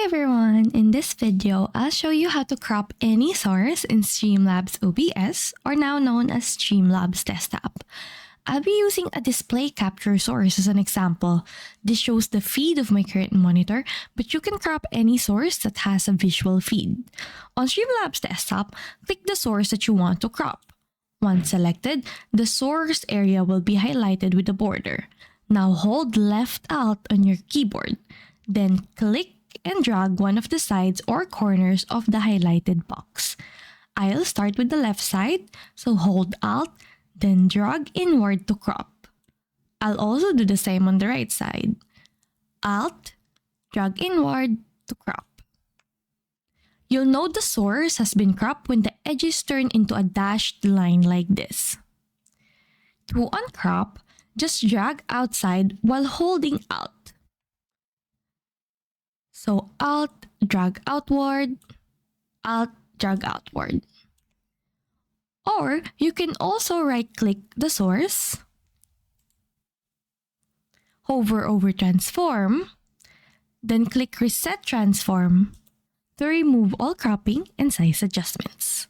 Hi everyone! In this video, I'll show you how to crop any source in Streamlabs OBS, or now known as Streamlabs Desktop. I'll be using a display capture source as an example. This shows the feed of my current monitor, but you can crop any source that has a visual feed. On Streamlabs Desktop, click the source that you want to crop. Once selected, the source area will be highlighted with a border. Now hold left Alt on your keyboard. Then click and drag one of the sides or corners of the highlighted box. I'll start with the left side, so hold Alt, then drag inward to crop. I'll also do the same on the right side. Alt, drag inward to crop. You'll know the source has been cropped when the edges turn into a dashed line like this. To uncrop, just drag outside while holding Alt. So Alt, drag outward, Alt, drag outward. Or you can also right-click the source, hover over Transform, then click Reset Transform to remove all cropping and size adjustments.